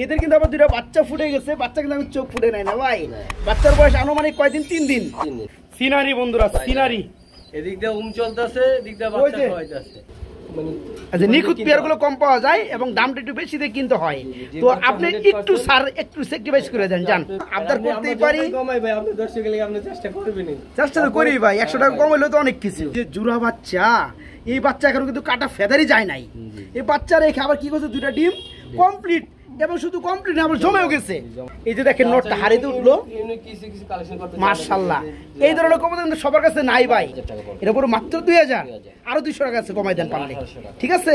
এদের কিন্তু আবার দুইটা বাচ্চা ফুটে গেছে, বাচ্চা কিন্তু আমি চোখ ফুটে নাই না ভাই। বাচ্চার বয়স আনুমানিক কয়দিন? 3 দিন। সিনারি বন্ধুরা, সিনারি এদিক দিয়ে চলতেছে, এদিক দিয়ে বাচ্চা হইতাছে। আচ্ছা, নিখুঁত পেয়ার গুলো কম পাওয়া যায় এবং দামটা একটু বেশি দিয়ে কিনতে হয়। তো আপনি একটু স্যার একটু স্যাক্রিফাইস করে দেন, জান আবদার করতেই পারি। কমাই ভাই, আপনি দর্শকের লাগি আপনি চেষ্টা করবেন। চেষ্টা তো করি ভাই, 100 টাকা কম হলেও তো অনেক কিছু। যে জুরা বাচ্চা, এই বাচ্চা এখনো কিন্তু কাটা ফেদারই যায় নাই। এই বাচ্চা রেখে আবার কি করছে, দুইটা ডিম কমপ্লিট, এবং শুধু কমপ্লিট না আবার জমেও গেছে। এই যে দেখেন নটটা হারিতে উঠলো, মাশাআল্লাহ। এই ধরনের কবুতর কিন্তু সবার কাছে নাই ভাই। এটা পুরো মাত্র 2000, আরো 200 টাকা আছে কমাই দেন পারলে, ঠিক আছে?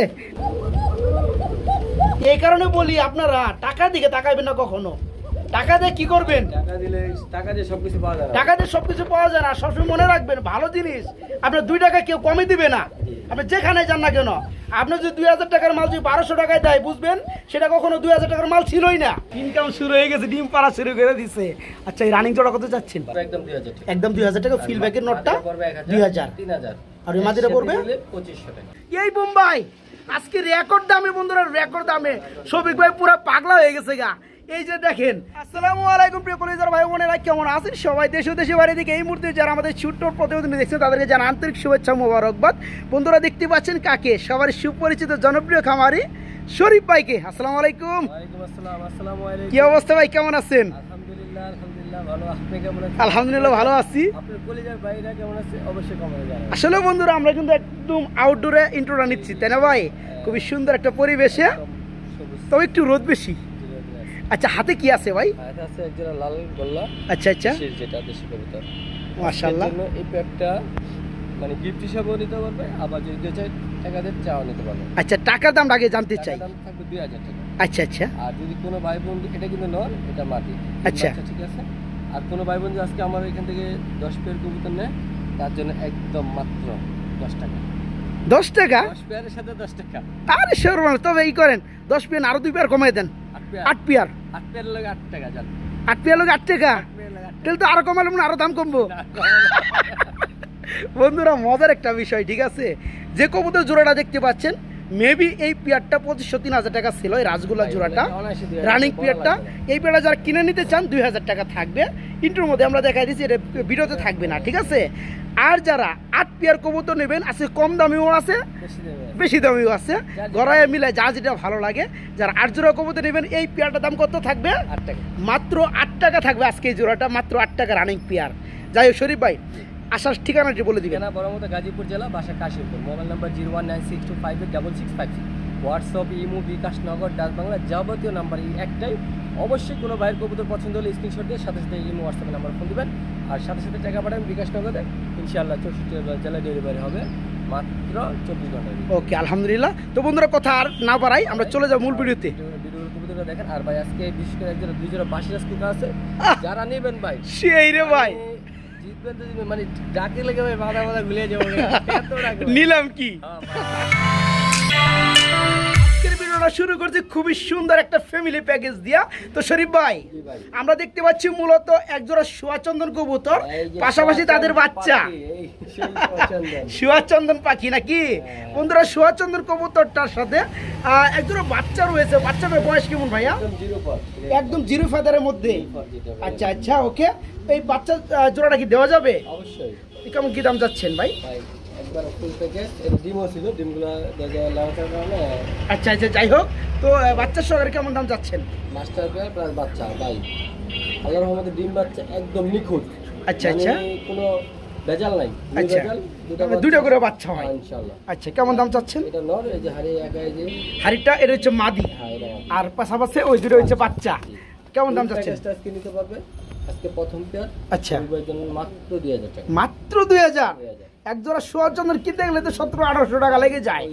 এই কারণে বলি আপনারা টাকার দিকে তাকাইবেন না কখনো। টাকা দিয়ে কি করবেন? টাকা দিয়ে সবকিছু পাওয়া যায় না। টাকা দিয়ে সবকিছু পাওয়া যায় না। সবসময় মনে রাখবেন, ভালো জিনিস আপনার 2 টাকা কেউ কমই দিবে না। আপনি যেখানে যান না কেন, আপনি যদি 2000 টাকার মাল যদি 1200 টাকায় দেয়, বুঝবেন সেটা কখনো 2000 টাকার মাল ছিলই না। ইনকাম শুরু হয়ে গেছে, ডিম পাড়া শুরু করে দিছে। আচ্ছা, এই রানিং জোড়া কত যাচ্ছেন? একদম 2000 টাকা। ফিলব্যাকের নোটটা 2000, 3000, আর ওই মাঝেটা পড়বে 2500 টাকা। এই বোম্বাই আজকে রেকর্ড দামে বন্ধুরা, রেকর্ড দামে। শফিক ভাই পুরো পাগলা হয়ে গেছে গা। এই যে দেখেন, আসসালামু আলাইকুম প্রিয় কলেজার ভাই বোনেরা, কেমন আছেন সবাই? দেশ ও দেশের বাইরে থেকে এই মুহূর্তে যারা আমাদের ছোট্ট প্রতিবেদন দেখছেন তাদেরকে জানা আন্তরিক শুভেচ্ছা, মোবারকবাদ। বন্ধুরা দেখতে পাচ্ছেন কাকে? সবার সুপরিচিত জনপ্রিয় খামারি শরীফ ভাইকে। আসসালামু আলাইকুম। ওয়ালাইকুম আসসালাম। আসসালামু আলাইকুম। কি অবস্থা ভাই, কেমন আছেন? আলহামদুলিল্লাহ, আলহামদুলিল্লাহ ভালো। আপনি কেমন আছেন? আলহামদুলিল্লাহ ভালো আছি। আপনার কলেজার ভাইরা কেমন আছে অবশ্যই কমেন্টে জানাবেন। আসলে বন্ধুরা আমরা কিন্তু একদম আউটডোরে ইন্ট্রোটা নিচ্ছি, তাই না ভাই? খুবই সুন্দর একটা পরিবেশে, তবে একটু রোদ বেশি। আচ্ছা, হাতে কি আছে ভাই? হাতে আছে একজোড়া লাল গোল্লা। আচ্ছা আচ্ছা, যেটা দেশি কবুতর। মাশাআল্লাহ। এই প্যাকটা মানে গিফট হিসাবেও নিতে পারবে, আবার যদি চাই টাকা দিয়ে চাও নিতে পারবে। আচ্ছা, টাকার দাম আগে জানতে চাই। দাম থাকবে 2000 টাকা। আচ্ছা আচ্ছা। আর যদি কোনো ভাই বোন, এটা কিন্তু নর, এটা মাটি। আচ্ছা, ঠিক আছে। আর কোনো ভাই বোন যে আজকে আমার এখান থেকে 10 পেয়ার কবুতর নেয়, তার জন্য একদম মাত্র 10 টাকা। 10 টাকা? 10 পেয়ারের সাথে 10 টাকা। আরে শর্মা, তবে এই করেন 10 পেয়ার আরো 2 পেয়ার কমাই দেন। 8 পেয়ার। 8 পেয়ারের লাগে 8 টাকা জান। 8 পেয়ার লাগে 8 টাকা। তাহলে তো আরো কমালে মনে আরো দাম কমবো। বন্ধুরা মজার একটা বিষয়, ঠিক আছে? যে কবুতর জোড়াটা দেখতে পাচ্ছেন, মেবি এই পেয়ারটা 2500-3000 টাকা ছিল, এই রাজগোলা জোড়াটা রানিং পেয়ারটা। এই পেয়ারটা যারা কিনে নিতে চান 2000 টাকা থাকবে। ইন্টুর মধ্যে আমরা দেখাই দিচ্ছি, এটা ভিডিওতে থাকবে না, ঠিক আছে? আর যারা 8 পেয়ার কবুতর নেবেন, আছে কম দামিও আছে, বেশি দামিও আছে, গড়ায় মিলায় যা যেটা ভালো লাগে। যারা 8 জোড়া কবুতর নেবেন, এই পেয়ারটার দাম কত থাকবে? 8 টাকা। মাত্র 8 টাকা থাকবে আজকে এই জোড়াটা, মাত্র 8 টাকা রানিং পেয়ার। যাই হোক শরীফ ভাই, আসার ঠিকানাটি বলে দিবেন। বড়মতো গাজীপুর জেলা, বাসা Kashimpur. Mobile number 01962586656। WhatsApp, imo, bKash, Nagad, Dak Bangla যাবতীয় নাম্বার এই একটাই। অবশ্যই কোনো ভাইয়ের কবুতর পছন্দ হলে স্ক্রিনশট দিয়ে সাথে সাথে ইমো, হোয়াটসঅ্যাপে নাম্বার ফোন দিবেন, আর সাথে সাথে টাকা পাঠাবেন বিকাশ নগদে। ইনশাআল্লাহ 64 জেলায় ডেলিভারি হবে মাত্র 24 ঘন্টায়। ওকে, আলহামদুলিল্লাহ। তো বন্ধুরা কথা আর না বাড়াই, আমরা চলে যাব মূল ভিডিওতে। ভিডিওর কবুতরটা দেখেন। আর ভাই আজকে বিশেষ করে একজোড়া 2 জোড়া বাসিরাজ কুকা আছে, যারা নেবেন ভাই সেই রে ভাই জিতবেন তো, মানে ডাকে লেগে ভাই মাথা মাথা ঘুরিয়ে যাবো। নিলাম কি শুরু করছি খুবই সুন্দর একটা ফ্যামিলি প্যাকেজ দিয়া। তো শরীফ ভাই, আমরা দেখতে পাচ্ছি মূলত একজোড়া সুয়াচন্দন কবুতর, পাশাপাশি তাদের বাচ্চা সুয়াচন্দন পাখি নাকি বন্ধুরা? সুয়াচন্দন কবুতরটার সাথে একজোড়া বাচ্চা রয়েছে। বাচ্চাটার বয়স কেমন ভাইয়া? একদম জিরো ফাদারের মধ্যে। আচ্ছা আচ্ছা, ওকে। এই বাচ্চা জোড়াটা কি দেওয়া যাবে? অবশ্যই। কেমন কি দাম যাচ্ছেন ভাই? আচ্ছা আচ্ছা, যাই হোক। তো বাচ্চার সহকারে কেমন দাম যাচ্ছেন? মাস্টার পেয়ার প্লাস বাচ্চা ভাই, আল্লাহর রহমতে ডিম বাচ্চা একদম নিখুঁত। আচ্ছা আচ্ছা, কোনো ভেজাল নাই। আচ্ছা, দুটো করে বাচ্চা হয় ইনশাআল্লাহ। আচ্ছা, কেমন দাম চাচ্ছেন? এটা নর, এই যে হাড়ি একাই, যে হাড়িটা এটা হচ্ছে মাদি, আর পাশাপাশি ওই দুটো হচ্ছে বাচ্চা। কেমন দাম চাচ্ছেন? আজকে নিতে পারবে আজকে প্রথম পেয়ার। আচ্ছা, মাত্র 2000 টাকা। মাত্র 2000। একজোড়া সুয়াচন্দন কিনতে গেলে তো 1700-1800 টাকা লেগে যায়।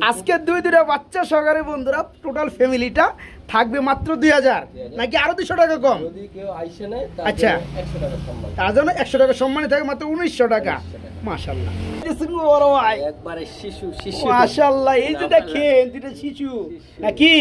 আজকে 2 বাচ্চা সহকারে বন্ধুরা টোটাল ফ্যামিলিটা থাকবে মাত্র 2000, নাকি আরো 200 টাকা কম? আচ্ছা, তার জন্য 100 টাকা সম্মানে থাকে, মাত্র 1900 টাকা। মাশাআল্লাহ, একবারে শিশু শিশু মাশাআল্লাহ। এই যে দেখেন দুটো শিশু নাকি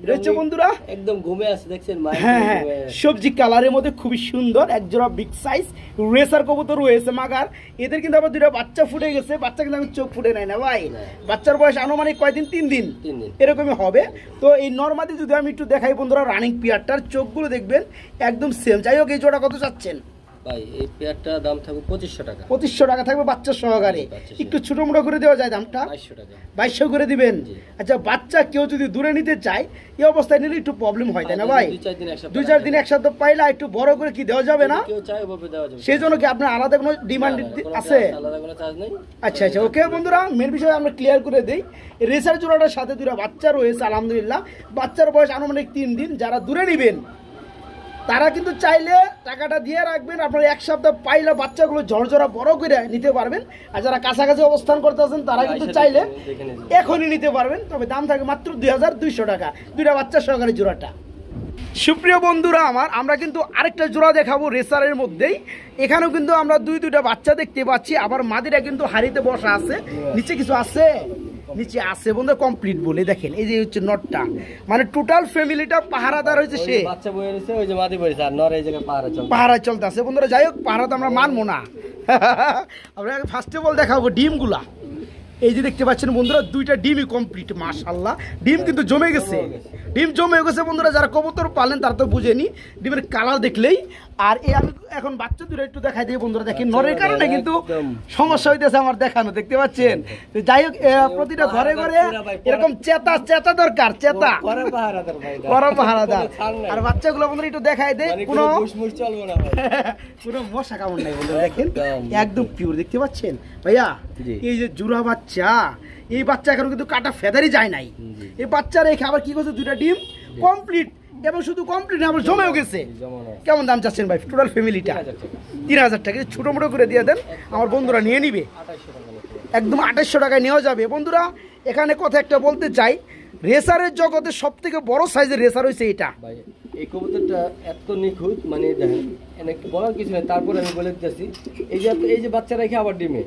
রয়েছে বন্ধুরা, একদম ঘুমে আছে দেখছেন। হ্যাঁ হ্যাঁ, সবজি কালারের মধ্যে খুবই সুন্দর একজোড়া বিগ সাইজ রেসার কবুতর রয়েছে মাগার। এদের কিন্তু আবার 2 বাচ্চা ফুটে গেছে, বাচ্চা কিন্তু আমি চোখ ফুটে নাই না ভাই। বাচ্চার বয়স আনুমানিক কয়দিন? 3 দিন এরকমই হবে। তো এই নরমাদি যদি আমি একটু দেখাই বন্ধুরা রানিং পিয়ারটার চোখগুলো দেখবেন একদম সেম। যাই হোক এই জোড়া কত চাচ্ছেন ভাই? এই পেয়ারটার দাম থাকবে 2500 টাকা। 2500 টাকা থাকবে বাচ্চা সহকারে। একটু ছোট মোটো করে দেওয়া যায় দামটা? 2200 টাকা। 2200 করে দিবেন। আচ্ছা বাচ্চা কেউ যদি দূরে নিতে চায় এই অবস্থায় নিলে একটু প্রবলেম হয় তাই না ভাই? 2-4 দিন একসাথে পাইলে একটু বড় করে কি দেওয়া যাবে না? কেউ চায় ওভাবে দেওয়া যাবে। সেই জন্য কি আপনার আলাদা কোনো ডিমান্ড আছে? আলাদা কোনো চার্জ নেই। আচ্ছা আচ্ছা ওকে বন্ধুরা, মেন বিষয় আমরা ক্লিয়ার করে দেই। রেসার জোড়াটার সাথে দুটো বাচ্চা রয়েছে আলহামদুলিল্লাহ। বাচ্চার বয়স আনুমানিক 3 দিন। যারা দূরে নেবেন তারা কিন্তু চাইলে টাকাটা দিয়ে রাখবেন, আপনার এক সপ্তাহ পাইলে বাচ্চাগুলো ঝরঝরা বড় করে নিতে পারবেন। আর যারা কাছাকাছি অবস্থান করতেছেন তারা কিন্তু চাইলে এখনই নিতে পারবেন। তবে দাম থাকে মাত্র 2200 টাকা, দুইটা বাচ্চা সহকারে জোড়াটা। সুপ্রিয় বন্ধুরা আমার, আমরা কিন্তু আরেকটা জোড়া দেখাবো রেসারের মধ্যেই। এখানেও কিন্তু আমরা দুইটা বাচ্চা দেখতে পাচ্ছি। আবার মাদিরা কিন্তু হাড়িতে বসা আছে। নিচে কিছু আছে? নিচে আছে বন্ধু কমপ্লিট বলে দেখেন। এই যে হচ্ছে নটটা, মানে টোটাল ফ্যামিলিটা পাহারাদার হয়েছে সে। বাচ্চা বয়ে রয়েছে, ওই যে মাদি বইছে আর নর এই জায়গায় পাহারা চলতে আছে বন্ধুরা। যাই হোক পাহারা তো আমরা মানবো না। আমরা ফার্স্ট অফ অল দেখাবো ডিমগুলা। এই যে দেখতে পাচ্ছেন বন্ধুরা দুইটা ডিমই কমপ্লিট মাশাআল্লাহ। ডিম কিন্তু জমে গেছে, ডিম জমে গেছে বন্ধুরা। যারা কবুতর পালেন তারা তো বুঝেনি ডিমের কালার দেখলেই। আর এই আমি এখন বাচ্চা দুটো একটু দেখাই দিই বন্ধুরা। দেখেন নরের কারণে কিন্তু সমস্যা হইতেছে আমার দেখানো, দেখতে পাচ্ছেন। যাই হোক প্রতিটা ঘরে ঘরে এরকম চেতা দরকার, চেতা বড় পাহারাদার। আর বাচ্চাগুলো বন্ধুরা একটু দেখাই দেয়, কোনো কোনো মশা কামড় নাই বন্ধুরা। দেখেন একদম পিওর, দেখতে পাচ্ছেন ভাইয়া। এই যে জুড়া বাচ্চা, এই বাচ্চা এখন কিন্তু কাটা ফেদারই যায় নাই। এই বাচ্চা রেখে আবার কি করছে দুইটা ডিম কমপ্লিট, এবং শুধু কমপ্লিট না আবার জমেও গেছে। কেমন দাম চাচ্ছেন ভাই টোটাল ফ্যামিলিটা? 3000 টাকা। ছোট মোটো করে দিয়ে দেন, আমার বন্ধুরা নিয়ে নিবে। একদম 2800 টাকায় নেওয়া যাবে বন্ধুরা। এখানে কথা একটা বলতে চাই, রেসারের জগতে সব থেকে বড় সাইজের রেসার হয়েছে এটা। এই কবুতরটা এত নিখুঁত, মানে দেখেন বলার কিছু নেই। তারপরে আমি বলে দিতেছি, এই যে বাচ্চা রেখে আবার ডিমে,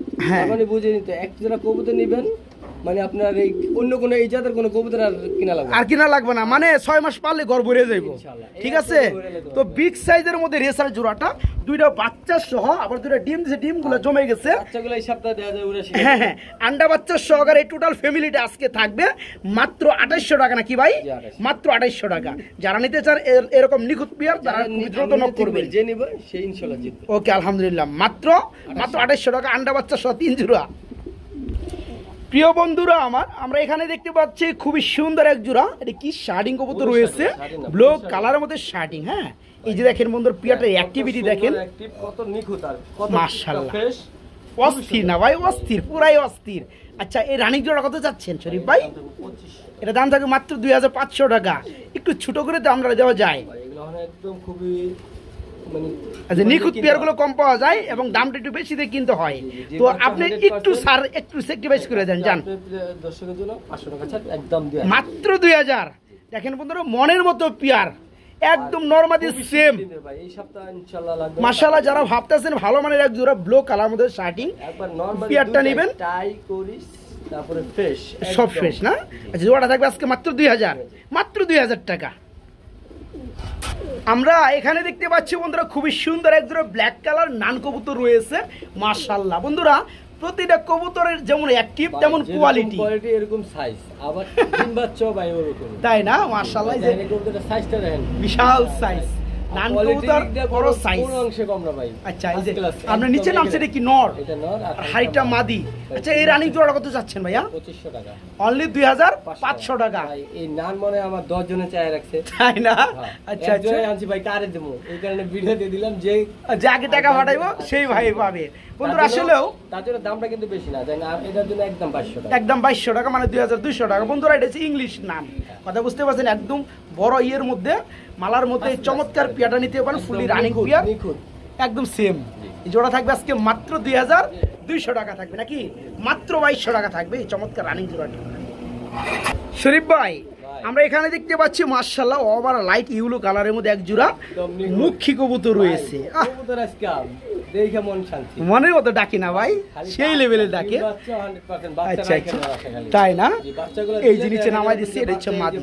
মানে বুঝে নিতে এক যারা কবুতর নিবেন, মানে আপনার এই অন্য কোনো এই জাতের কোনো কবুতর আর কিনা লাগবে না। মানে 6 মাস পারলে ঘর ভরে যাইব, ঠিক আছে। তো বিগ সাইজের মধ্যে রেসার জোড়াটা দুইটা বাচ্চা সহ, আবার দুইটা ডিম দিয়েছে, ডিমগুলো জমে গেছে। বাচ্চাগুলো এই সপ্তাহে দেওয়া যায় উড়ে। হ্যাঁ হ্যাঁ, আন্ডা বাচ্চা সহকারে এই টোটাল ফ্যামিলিটা আজকে থাকবে মাত্র 2800 টাকা। নাকি ভাই? মাত্র 2800 টাকা। যারা নিতে চান এরকম নিখুঁত পিয়ার তারা দ্রুত নক করবেন, যে নিবে সে ইনশাআল্লাহ জিতবে। ওকে আলহামদুলিল্লাহ, মাত্র 2800 টাকা আন্ডা বাচ্চা সহ 3 জোড়া। প্রিয় বন্ধুরা আমার, আমরা এখানে দেখতে পাচ্ছি খুবই সুন্দর এক জোড়া। এটা কি শার্টিং কবুতর রয়েছে, ব্লু কালারের মধ্যে শার্টিং। হ্যাঁ এই যে দেখেন বন্ধুর পিয়ারটার অ্যাক্টিভিটি দেখেন, কত নিখুঁত আর কত মাশাআল্লাহ। অস্থির না ভাই, অস্থির, পুরাই অস্থির। আচ্ছা এই রানিং জোড়া কত যাচ্ছেন শরীফ ভাই? এটা দাম থাকে মাত্র 2500 টাকা। একটু ছোট করে দাম দেওয়া যায়। একদম খুবই আচ্ছা নিখুঁত পেয়ারগুলো কম পাওয়া যায় এবং দামটা একটু বেশি দিয়ে কিনতে হয়। তো আপনি একটু সার একটু স্যাক্রিফাইস করে দেন জান। দর্শকের জন্য 500 টাকা ছাড়, একদম মাত্র 2000। দেখেন বন্ধুরা মনের মতো পেয়ার, একদম নরমালি সেম। এই সপ্তাহ ইনশাআল্লাহ লাগবে মাশাআল্লাহ। যারা ভাবতেছেন ভালো মানের এক জোড়া ব্লু কালার মধ্যে শার্টিং, একবার নরমালি পেয়ারটা নেবেন, টাই করিস তারপরে ফ্রেশ, সব ফ্রেশ না। আচ্ছা জোড়াটা থাকবে আজকে মাত্র 2000, মাত্র 2000 টাকা। আমরা এখানে দেখতে পাচ্ছি বন্ধুরা খুবই সুন্দর এক জোড়া ব্ল্যাক কালার নান কবুতর রয়েছে মাশাআল্লাহ। বন্ধুরা প্রতিটা কবুতরের যেমন অ্যাক্টিভ তেমন কোয়ালিটি, এরকম সাইজ, আবার ডিম বাচ্চা ভাই ওরকম, তাই না মাশাআল্লাহ। এই যে কবুতরের সাইজটা দেখেন, বিশাল সাইজ নান কবুতর, বড় সাইজ। কোন অংশে কম না ভাই? আচ্ছা এই যে আমরা নিচে নামছে এটা কি নর? এটা নর আর হাইটা মাদি। আচ্ছা এই রানিং জোড়া কত যাচ্ছেন ভাইয়া? 2500 টাকা। অনলি 2500 টাকা। ভাই এই নান মনে আমার 10 জনে চায় রাখছে, তাই না? আচ্ছা আচ্ছা আনছি ভাই, কারে দেবো এই কারণে ভিডিও দিয়ে দিলাম, যে আগে টাকা পাঠাইবো সেই ভাই পাবে। বন্ধুরা আসলেও তার জন্য দামটা কিন্তু বেশি না, তাই না? এটার জন্য একদম 500 টাকা, একদম 2200 টাকা, মানে 2200 টাকা। বন্ধুরা এটা হচ্ছে ইংলিশ নাম, কথা বুঝতে পারছেন। একদম বড় ইয়ের মধ্যে মালার মধ্যে চমৎকার পিয়াটা নিতে পারেন, ফুলি রানিং পিয়ার একদম সেম। এই জোড়া থাকবে আজকে মাত্র 2200 টাকা থাকবে, নাকি মাত্র 2200 টাকা থাকবে এই চমৎকার রানিং জোড়াটা। শরীফ ভাই আমরা এখানে দেখতে পাচ্ছি মাশাআল্লাহ ওভার লাইট ইউলো কালারের মধ্যে এক জোড়া মুখী কবুতর রয়েছে। দেখে মন শান্তি। মনের মতো ডাকি না ভাই, সেই লেভেলে ডাকে। আচ্ছা আচ্ছা, তাই না? এই যে নিচে নামাই দিচ্ছি, এটা হচ্ছে মাদি।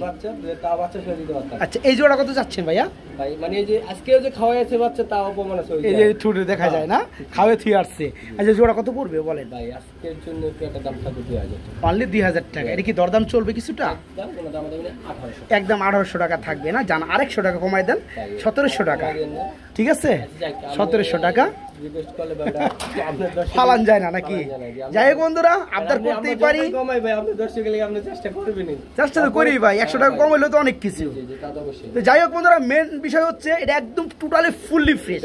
আচ্ছা, এই জোড়া কত যাচ্ছেন ভাইয়া? ভাই মানে এই যে আজকেও যে খাওয়াইছে বাচ্চা তাও অপমান আছে, এই যে ঠুটে দেখা যায় না, খাওয়া থুই আসছে। আচ্ছা, জোড়া কত পড়বে বলেন? ভাই আজকের জন্য একটা দাম থাকবে 2000 টাকা, অনলি 2000 টাকা। এটা কি দরদাম চলবে কিছুটা? দাম কোনো দাম দাম 1800, একদম 1800 টাকা থাকবে না, জান 100 টাকা কমাই দেন, 1700 টাকা। ঠিক আছে, 1700 টাকা রিকোয়েস্ট করলে বাবা আপনার দর্শক ফালান যায় না নাকি? যাই হোক বন্ধুরা, আবদার করতেই পারি। কমাই ভাই, আপনি দর্শকের লাগি আপনি চেষ্টা করবেন, চেষ্টা তো করি ভাই, 100 টাকা কম হইলে তো অনেক কিছু। তা তো অবশ্যই। তো যাই হোক বন্ধুরা, মেন বিষয় হচ্ছে এটা একদম টোটালি ফুললি ফ্রেশ,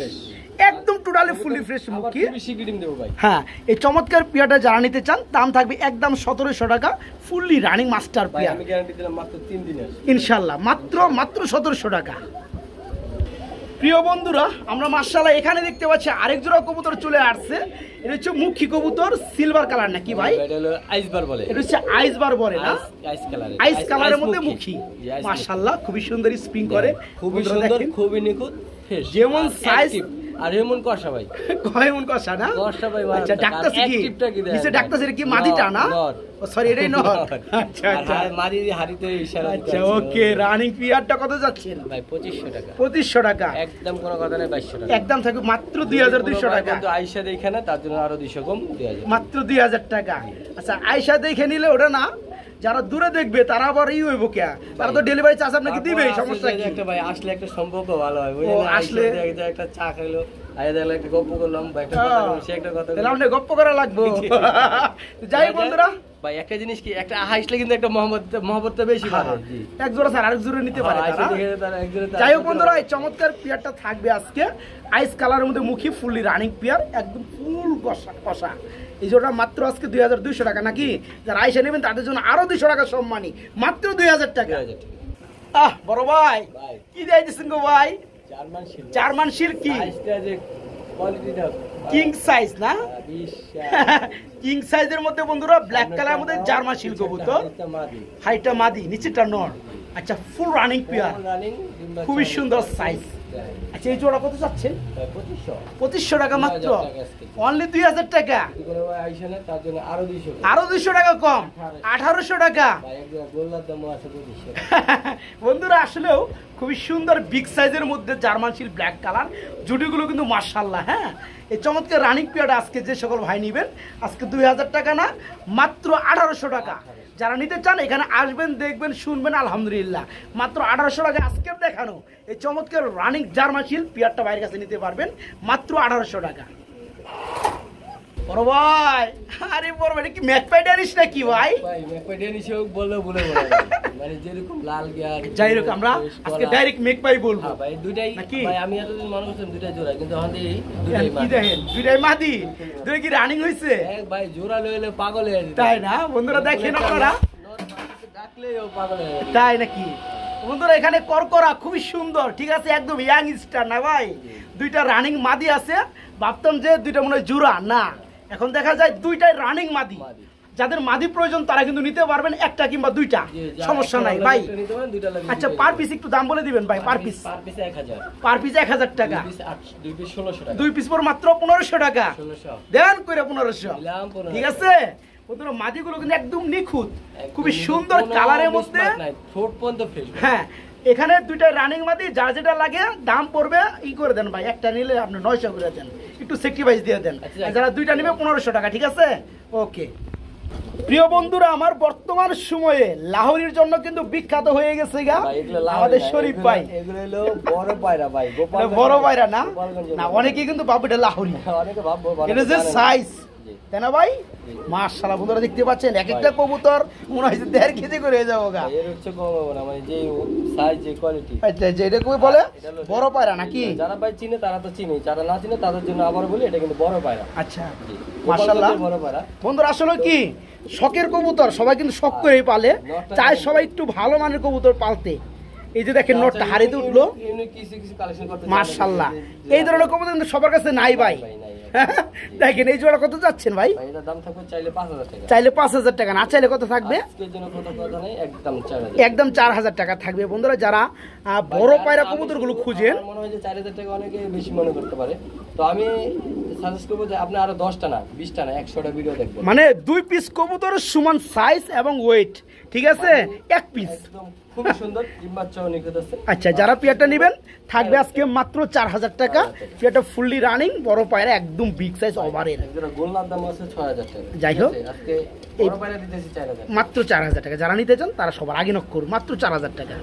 একদম টোটালি ফুললি ফ্রেশ মুরগি। খুবই শিগগিরই দেব ভাই। হ্যাঁ, এই চমৎকার পিয়াটা যারা নিতে চান, দাম থাকবে একদম 1700 টাকা, ফুললি রানিং মাস্টার ভাই পিয়া। আমি গ্যারান্টি দিলাম মাত্র 3 দিনের, ইনশাআল্লাহ মাত্র 1700 টাকা। প্রিয় বন্ধুরা, আমরা মাশাআল্লাহ এখানে দেখতে পাচ্ছি আরেক জোড়া কবুতর চলে আসছে। এটা হচ্ছে মুখী কবুতর, সিলভার কালার নাকি ভাই? এটা হলো আইসবার বলে, এটা হচ্ছে আইসবার বলে না? আইস কালার, আইস কালারের মধ্যে মুখী। মাশাআল্লাহ খুবই সুন্দর স্প্রিং করে, খুবই সুন্দর, খুবই নিখুঁত, ফ্রেশ, যেমন সাইজ আর এমন কষা ভাই, কয়মন কষা না? কষা ভাই। আচ্ছা, ডাক্তারছে কি নিচে ডাক্তারছে কি মাদিটা না? ও সরি, এটাই নর। আচ্ছা আচ্ছা, আর মাদি হাড়িতে ইশারা দিতে। আচ্ছা ওকে, রানিং পিয়ারটা কত যাচ্ছেন ভাই? 2500 টাকা। 2500 টাকা একদম কোনো কথা নেই, 2200 টাকা একদম থাকবে মাত্র 2200 টাকা। কিন্তু আয়শা দেখে না, তার জন্য আরো 200 কম 2000, মাত্র 2000 টাকা। আচ্ছা, আয়শা দেখে নিলে ওটা না, যারা দূরে দেখবে তারা আবার ই হইব কে, তারা তো ডেলিভারি চার্জ আপনাকে দিবে, সমস্যা কি? একটা ভাই আসলে একটা সম্পর্ক ভালো হয়, ও, বুঝলেন? আসলে একটা চা খাইলো, আইয়া দেখলো একটা গল্প করলাম বা একটা কথা বললাম, সে একটা কথা তাহলে আপনি গপ্প করা লাগবে। যাই হোক বন্ধুরা, ভাই একটা জিনিস কি, একটা হাসলে কিন্তু একটা মহব্বতটা বেশি বাড়ে। জি, এক জোড়া স্যার আরেক জোড়া নিতে পারে আয়শা তারা। দেখে তারা একজনে যাই হোক বন্ধুরা, এই চমৎকার পিয়ারটা থাকবে আজকে আইস কালারের মধ্যে মুখী, ফুললি রানিং পিয়ার, একদম ফুল কষা। এই জোড়া মাত্র আজকে 2200 টাকা নাকি? যারা আইসা নেবেন তাদের জন্য আরো 200 টাকা সম্মানী, মাত্র 2000 টাকা। আহ বড় ভাই, কি দেয় দিচ্ছেন গো ভাই? জার্মান শিল কি সাইজটা যে কোয়ালিটিটা কিং সাইজ না? বিশাল। কিং সাইজের মধ্যে বন্ধুরা ব্ল্যাক কালারের মধ্যে জার্মান শিল কবুতর, এটা মাদি, হাইটা মাদি, নিচেটা নর। আচ্ছা, ফুল রানিং পিয়ার, রানিং খুবই সুন্দর সাইজ। আচ্ছা, এই জোড়া কত চাচ্ছেন? 2500 টাকা মাত্র, অনলি 2000 টাকা। তার জন্য আরো 200, আরো 200 টাকা কম, 1800 টাকা। ভাই একদম গোল্লার দাম আছে 2500। বন্ধুরা, আসলেও খুবই সুন্দর বিগ সাইজের মধ্যে জার্মান শিল ব্ল্যাক কালার, জুটিগুলো কিন্তু মাশাআল্লাহ। হ্যাঁ, এই চমৎকার রানিং পিয়ারটা আজকে যে সকল ভাই নিবেন, আজকে 2000 টাকা না, মাত্র 1800 টাকা। যারা নিতে চান এখানে আসবেন, দেখবেন, শুনবেন, আলহামদুলিল্লাহ মাত্র 1800 টাকা আজকের দেখানো এই চমৎকার রানিং জার্মান শিল পিয়ারটা ভাইয়ের কাছে নিতে পারবেন মাত্র 1800 টাকা। বড় ভাই, আরে বড় ভাই, কি ম্যাকপাই ডানিস নাকি ভাই? ভাই ম্যাকপাই নিছে বললে বলে মানে যেরকম লাল গিয়ার, যাই হোক আমরা আজকে ডাইরেক্ট ম্যাকপাই বলবো। হ্যাঁ ভাই, দুইটাই নাকি? ভাই আমি এতদিন মনে করছিলাম দুইটাই জোড়া, কিন্তু আমাদের এই কি দেখেন, দুইটাই মাদি, দুই কি রানিং হইছে? এক ভাই জোড়া লইলে পাগল হয়ে যেত। তাই না বন্ধুরা? দেখেন আপনারা, ডাকলেও পাগল হয়ে যেত। তাই নাকি বন্ধুরা? এখানে করকরা খুবই সুন্দর, ঠিক আছে, একদম ইয়াং স্টার না ভাই? দুইটা রানিং মাদি আছে, ভাবতাম যে দুইটা মনে হয় জোড়া, না, এখন দেখা যায় দুইটাই রানিং মাদি। যাদের মাদি প্রয়োজন তারা কিন্তু নিতে পারবেন, একটা কিংবা দুইটা, সমস্যা নাই ভাই। আচ্ছা, পার পিস একটু দাম বলে দিবেন ভাই। পার পিস 1000, পার পিস 1000 টাকা, 2 পিস 1600 টাকা, 2 পিস পর মাত্র 1500 টাকা। 1600 দেন কইরা 1500, দিলাম 1500। ঠিক আছে বন্ধুরা? মাদিগুলো কিন্তু একদম নিখুঁত, খুবই সুন্দর কালারের মধ্যে, ঠোঁট পর্যন্ত ফ্রেশ। হ্যাঁ, এখানে দুইটা রানিং মাদি, যার যেটা লাগে দাম পড়বে ই করে দেন ভাই। একটা নিলে আপনি 900 করে দেন, একটু সেক্রিফাইস দিয়ে দেন। আর যারা দুইটা নেবে 1500 টাকা, ঠিক আছে? ওকে প্রিয় বন্ধুরা, আমার বর্তমান সময়ে লাহোরির জন্য কিন্তু বিখ্যাত হয়ে গেছে গা আমাদের শরীফ ভাই। এগুলো হলো বড় পায়রা ভাই, বড় পায়রা না? না, অনেকে কিন্তু ভাববে এটা লাহোরি, অনেকে ভাববো এটা যে সাইজ, তাই না ভাই? মাশাআল্লাহ বন্ধুরা, দেখতে পাচ্ছেন এক একটা কবুতর মনে হয় 1.5 কেজি করে হয়ে যাবো গা। এর হচ্ছে কম হবে না, মানে যে সাইজ, যে কোয়ালিটি। আচ্ছা, যেটা কই বলে বড় পায়রা নাকি? যারা ভাই চিনে তারা তো চিনে, যারা না চিনে তাদের জন্য আবার বলি এটা কিন্তু বড় পায়রা। আচ্ছা, মাশাআল্লাহ বড় পায়রা। বন্ধুরা, আসলে কি শখের কবুতর, সবাই কিন্তু শখ করেই পালে, চায় সবাই একটু ভালো মানের কবুতর পালতে। এই যে দেখেন নটটা হারিতে উঠলো, মাশাআল্লাহ। এই ধরনের কবুতর কিন্তু সবার কাছে নাই ভাই। দেখেন এই জোড়া কত যাচ্ছেন ভাই? চাইলে 5,000 টাকা, না চাইলে কত থাকবে? একদম 4,000 টাকা থাকবে। বন্ধুরা যারা বড় পায়রা কবুতর গুলো খুঁজেন, মনে হয় যে 4,000 টাকা অনেকে বেশি মনে করতে পারে, তো আমি সাজেস্ট করবো যে আপনি আরো 10টা না 20টা না 100টা ভিডিও দেখবেন। মানে 2 পিস কবুতরের সমান সাইজ এবং ওয়েট, ঠিক আছে? 1 পিস একদম খুবই সুন্দর, ডিম বাচ্চাও নিখুঁত আছে। আচ্ছা, যারা পিয়ারটা নেবেন থাকবে আজকে মাত্র 4,000 টাকা। পিয়ারটা ফুললি রানিং, বড় পায়রা, একদম বিগ সাইজ ওভারের। গোলনার দাম আছে 6,000 টাকা। যাই হোক, আজকে বড় পায়রা দিতেছি 4,000, মাত্র 4,000 টাকা। যারা নিতে চান তারা সবার আগে নক করুন, মাত্র 4,000 টাকা।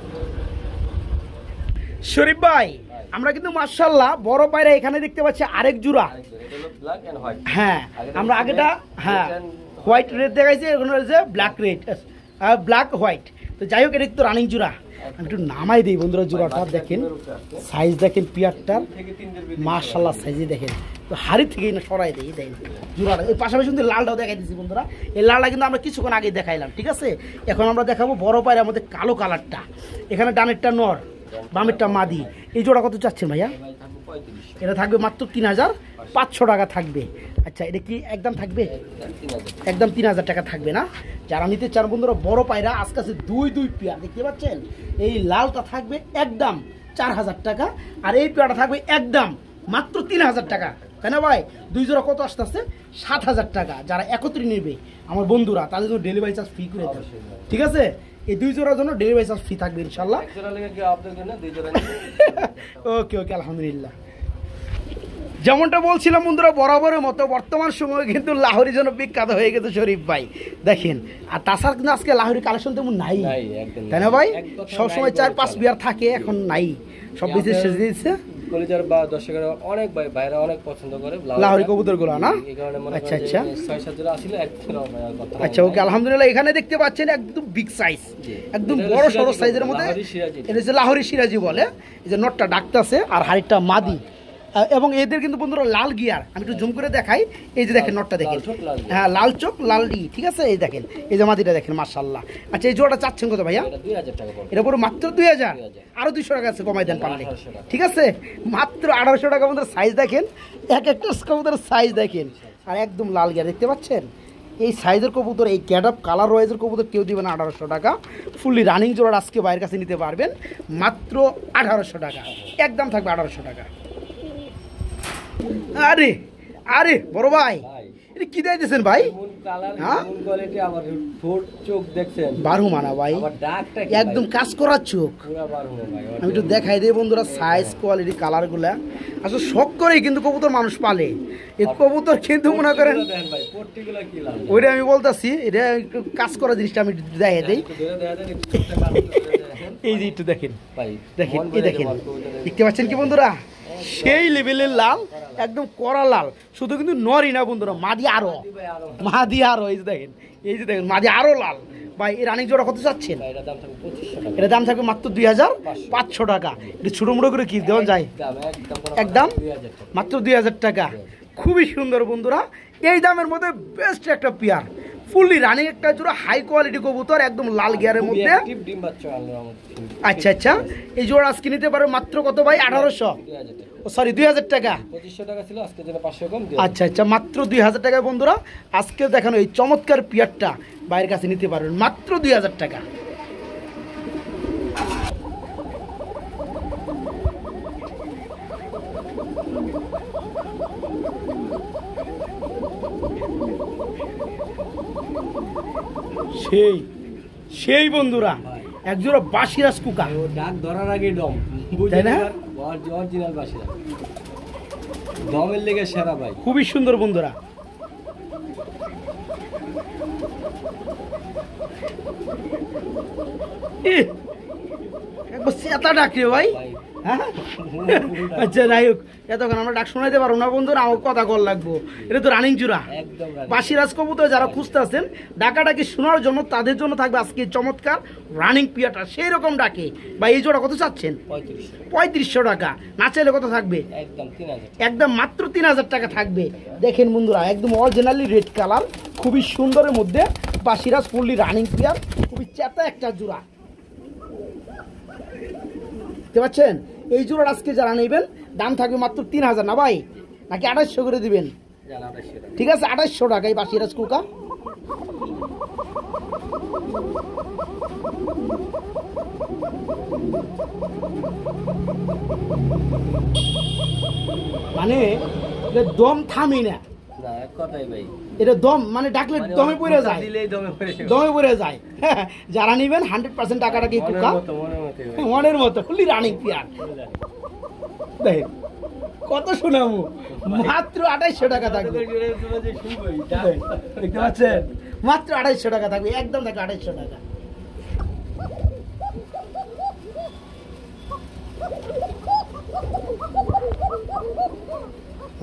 শরীফ ভাই, আমরা কিন্তু মাশাআল্লাহ বড় পায়রা এখানে দেখতে পাচ্ছি আরেক জোড়া। Black and white. হ্যাঁ, আমরা আগেটা হ্যাঁ হোয়াইট রেড দেখাইছি, এখন হচ্ছে ব্ল্যাক রেড, ব্ল্যাক হোয়াইট। তো যাই হোক, এটা তো রানিং জোড়া। আমি একটু নামাই দিই বন্ধুরা, জোড়াটা দেখেন, সাইজ দেখেন পিয়ারটার, মাশাআল্লাহ সাইজে দেখেন। তো হাড়ি থেকেই না সরাই দিই, দেখেন জোড়াটা। এই পাশাপাশি কিন্তু লালটাও দেখাই দিচ্ছি বন্ধুরা। এই লালটা কিন্তু আমরা কিছুক্ষণ আগে দেখাইলাম, ঠিক আছে? এখন আমরা দেখাবো বড় পায়রার মধ্যে কালো কালারটা। এখানে ডানেরটা নর, বামেরটা মাদি। এই জোড়া কত চাচ্ছেন ভাইয়া? এটা থাকবে মাত্র 3,500 টাকা থাকবে। আচ্ছা, এটা কি একদম থাকবে? একদম 3,000 টাকা থাকবে না? যারা নিতে চান বন্ধুরা বড় পায়রা, আজকে আছে 2 পেয়ার, দেখতে পাচ্ছেন? এই লালটা থাকবে একদম 4,000 টাকা, আর এই পেয়ারটা থাকবে একদম মাত্র 3,000 টাকা, তাই না ভাই? 2 জোড়া কত আসতেছে? 7,000 টাকা। যারা একত্রে নেবে আমার বন্ধুরা, তাদের জন্য ডেলিভারি চার্জ ফ্রি করে দেবে, ঠিক আছে? এই 2 জোড়ার জন্য ডেলিভারি চার্জ ফ্রি থাকবে ইনশাল্লাহ। ওকে ওকে, আলহামদুলিল্লাহ। যেমনটা বলছিলাম বন্ধুরা, বরাবরের মতো বর্তমান সময়ে কিন্তু লাহোরের জন্য বিখ্যাত হয়ে গেছে শরীফ ভাই, দেখেন। আর তাছাড়া কিন্তু আজকে লাহোরি কালেকশন তেমন নাই, তাই না ভাই? সবসময় 4-5 বিয়ার থাকে, এখন নাই, সব বিশেষ সেজে দিচ্ছে। কলিজার বা দর্শকেরা অনেক ভাইরা অনেক পছন্দ করে লাহোরি কবুতরগুলো না? আচ্ছা আচ্ছা, 6-7 জোড়া আছিল, আচ্ছা ওকে, আলহামদুলিল্লাহ। এখানে দেখতে পাচ্ছেন একদম বিগ সাইজ, একদম বড় সড়ো সাইজের মধ্যে। এটা যে লাহোরি সিরাজি বলে। এই যে নটটা ডাকতেছে আর হাড়িটা মাদি, এবং এদের কিন্তু বন্ধুরা লাল গিয়ার। আমি একটু জুম করে দেখাই, এই যে দেখেন নটটা দেখেন, হ্যাঁ লাল চোখ লাল ডি, ঠিক আছে? এই দেখেন, এই যে মাদিটা দেখেন, মাশাআল্লাহ। আচ্ছা, এই জোড়াটা চাচ্ছেন কত ভাইয়া? 2,000 টাকা পড়বে। এটা পুরো মাত্র 2,000, আরো 200 টাকা আছে কমাই দেন পারলে, ঠিক আছে? মাত্র 1,800 টাকা। বন্ধুরা সাইজ দেখেন, এক একটা কবুতরের সাইজ দেখেন, আর একদম লাল গিয়ার, দেখতে পাচ্ছেন? এই সাইজের কবুতর, এই ক্যাট আপ কালার ওয়াইজের কবুতর কেউ দিবে না 1,800 টাকা। ফুললি রানিং জোড়া আজকে বাইরের কাছে নিতে পারবেন মাত্র 1,800 টাকা, একদম থাকবে 1,800 টাকা। আরে আরে বড় ভাই, এটা কি দিয়েছেন ভাই? হ্যাঁ, বারো মানা ভাই, একদম কাজ করার চোখ। আমি একটু দেখাই দিই বন্ধুরা সাইজ, কোয়ালিটি, কালার গুলা। আসলে শখ করেই কিন্তু কবুতর মানুষ পালে। এই কবুতর কিন্তু মনে করেন, ওইটা আমি বলতেছি, এটা একটু কাজ করা জিনিসটা আমি দেখাই দিই। এই যে একটু দেখেন, দেখেন এই দেখেন, দেখতে পাচ্ছেন কি বন্ধুরা? সেই লেভেলের লাল, একদম কড়া লাল। শুধু কিন্তু নরই না বন্ধুরা, মাদি আরো, এই যে দেখেন, এই যে দেখেন মাদি আরো লাল। ভাই এই রানিং জোড়া কত চাচ্ছেন? এটা দাম থাকবে মাত্র 2,500 টাকা। এটা ছোটো মোটো করে কি দেওয়া যায়? একদম মাত্র 2,000 টাকা। খুবই সুন্দর বন্ধুরা, এই দামের মধ্যে বেস্ট একটা পেয়ার, ফুললি রানিং একটা জোড়া, হাই কোয়ালিটি কবুতর, একদম লাল গিয়ারের মধ্যে। আচ্ছা আচ্ছা, এই জোড়া আজকে নিতে পারো মাত্র কত ভাই? 1,800, সরি 2,000 টাকা। 2500 টাকা ছিল, আজকে যেটা 500 কম। আচ্ছা আচ্ছা, মাত্র 2,000 টাকা বন্ধুরা। আজকে দেখানো এই চমৎকার পিয়ারটা বাইরের কাছে নিতে পারবেন মাত্র 2,000 টাকা। সেই সেই বন্ধুরা, একজোড়া বাসিরাজ কুকা, ডাক ধরার আগে দম, তাই না? অরিজিনাল বাসিরাজ, দমের লেগে সেরা ভাই, খুবই সুন্দর বন্ধুরা। একবার চেতা ডাকে ভাই, হ্যাঁ? আচ্ছা যাই হোক, এতক্ষণ আমরা ডাক শোনাইতে পারবো না বন্ধুরা, আমার কথা কল লাগবো। এটা তো রানিং জোড়া, বাসিরাজ কবুতর। যারা খুঁজতে আছেন ডাকাডাকি শোনার জন্য, তাদের জন্য থাকবে আজকে চমৎকার রানিং পিয়াটা, সেই রকম ডাকে। বা এই জোড়া কত চাচ্ছেন? 3500 টাকা। না চাইলে কত থাকবে? একদম মাত্র 3,000 টাকা থাকবে। দেখেন বন্ধুরা, একদম অরিজিনালি রেড কালার, খুবই সুন্দরের মধ্যে বাসিরাজ ফুললি রানিং পিয়ার, খুবই চেতা একটা জোড়া। দেখতে পাচ্ছেন এই জোড়া আজকে যারা নেবেন দাম থাকবে মাত্র 3000 না ভাই, নাকি 2800 করে দিবেন? ঠিক আছে 2800 টাকা এই বাসিরাজ কুকা। মানে এটা দম থামি না, এটা দম মানে ডাকলে দমে পড়ে যায়, দমে পড়ে যায়। যারা নিবেন 100% টাকাটা কি কুকা মনের মতো ফুলি রানিং পিয়ার। দেখেন কত শোনাবো, মাত্র 2800 টাকা থাকবে। দেখতে পাচ্ছেন মাত্র 2800 টাকা থাকবে, একদম থাকবে 2800 টাকা।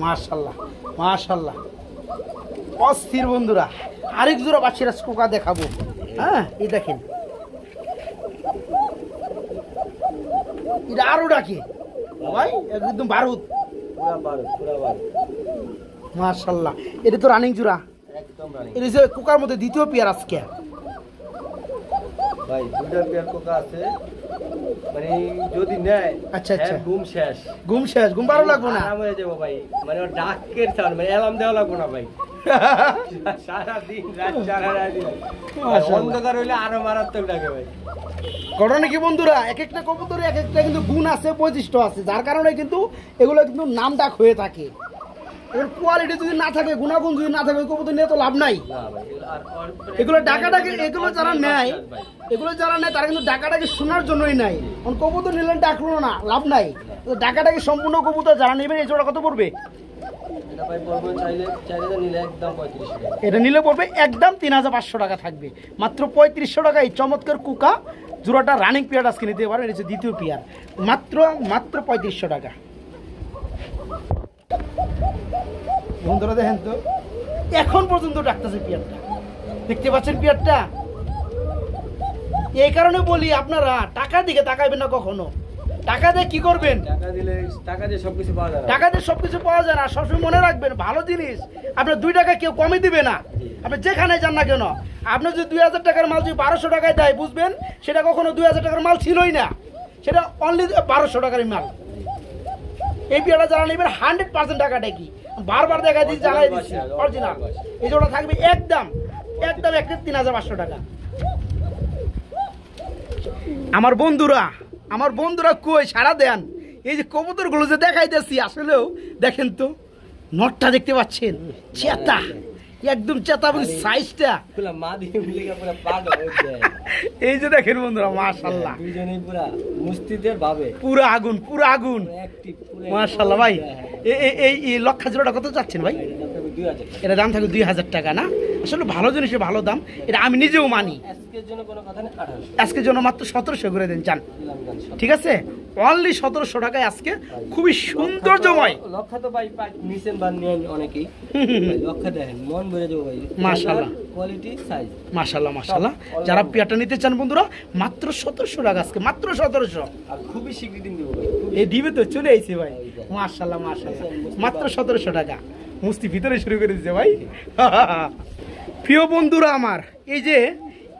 মাশাআল্লাহ মাশাআল্লাহ অস্থির বন্ধুরা। আরেক জোড়া বাসিরাজ কুকা দেখাবো। হ্যাঁ এই দেখেন এটা আরো ডাকে ভাই, একদম বারুদ মাশাআল্লাহ। এটা তো রানিং জোড়া, এটা যে কুকার মধ্যে দ্বিতীয় পেয়ার আজকে ভাই, দুইটা পেয়ার কোকা আছে, মানে যদি নেয় আচ্ছা আচ্ছা ঘুম শেষ, ঘুম শেষ, ঘুম পারো লাগবো না, আরাম হয়ে যাবো ভাই। মানে ওর ডাকের সাউন্ড, মানে অ্যালার্ম দেওয়া লাগবো না ভাই। সারা দিন রাত সারা রাত অন্ধকার হইলে আরো মারাত্মক ডাকে ভাই। ঘটনা কি বন্ধুরা, এক একটা কবুতরে এক একটা কিন্তু গুণ আছে, বৈশিষ্ট্য আছে, যার কারণে কিন্তু এগুলো কিন্তু নাম ডাক হয়ে থাকে। এর কোয়ালিটি যদি না থাকে, গুণাগুণ যদি না থাকে, ওই কবুতর নিয়ে তো লাভ নাই। এগুলো ডাকাডাকি, এগুলো যারা নেয়, এগুলো যারা নেয় তারা কিন্তু ডাকাডাকি শোনার জন্যই নেয়। কবুতর নিলে ডাকলো না, লাভ নাই। ডাকাডাকি সম্পূর্ণ কবুতর যারা নেবেন এই জোড়া কত পড়বে? এটা নিলে পড়বে একদম 3500 টাকা থাকবে, মাত্র 3500 টাকা। এই চমৎকার কুকা জোড়াটা রানিং পিয়ার আজকে নিতে পারবেন, এটা দ্বিতীয় পিয়ার, মাত্র 3500 টাকা। বন্ধুরা দেখেন তো এখন পর্যন্ত ডাকতেছে পিয়ারটা, দেখতে পাচ্ছেন পিয়ারটা। এই কারণে বলি আপনারা টাকার দিকে তাকাইবেন না কখনো। টাকা দিয়ে কি করবেন? টাকা দিয়ে সবকিছু পাওয়া যায় না, টাকা দিয়ে সবকিছু পাওয়া যায় না। সবসময় মনে রাখবেন ভালো জিনিস আপনার 2 টাকা কেউ কমই দিবে না, আপনি যেখানে যান না কেন। আপনি যদি 2000 টাকার মাল যদি 1200 টাকায় দেয়, বুঝবেন সেটা কখনো 2000 টাকার মাল ছিলই না, সেটা অনলি 1200 টাকার মাল। এই পিয়ারটা যারা নেবেন 100% টাকাটা কি বারবার দেখা দিচ্ছি, জানাই দিচ্ছি অরিজিনাল। এই জোড়া থাকবে একদম একদম 3500 টাকা। আমার বন্ধুরা কই সারা দেন। এই যে কবুতরগুলো যে দেখাইতেছি, আসলেও দেখেন তো নটটা দেখতে পাচ্ছেন, চেতা একদম চেতা, সাইজটা এই যে দেখেন বন্ধুরা মাশাআল্লাহ, পুরো আগুন পুরো আগুন মাশাআল্লাহ। ভাই এই লক্ষা জোড়াটা কত চাচ্ছেন ভাই? এটা দাম থাকবে 2000 টাকা না? আসলে ভালো জিনিসের ভালো দাম, এটা আমি নিজেও মানি। আজকের জন্য মাত্র 1700 করে দেন চান, ঠিক আছে? অনলি 1700 টাকায় আজকে খুবই সৌন্দর্যময় লক্ষা। তো ভাই নিছেন বা নেন অনেকেই, লক্ষা দেখেন মন ভরে যাবে ভাই, মাশাআল্লাহ কোয়ালিটি সাইজ মাশাআল্লাহ মাশাআল্লাহ। যারা পিয়ারটা নিতে চান বন্ধুরা মাত্র 1700 টাকা আজকে, মাত্র 1700। আর খুবই শীঘ্রই দিন দেব ভাই, এই দিবে তো চলে আইছে ভাই, মাশাআল্লাহ মাশাআল্লাহ, মাত্র 1700 টাকা। মুস্তি ভিতরে শুরু করে দিয়েছে ভাই। প্রিয় বন্ধুরা আমার, এই যে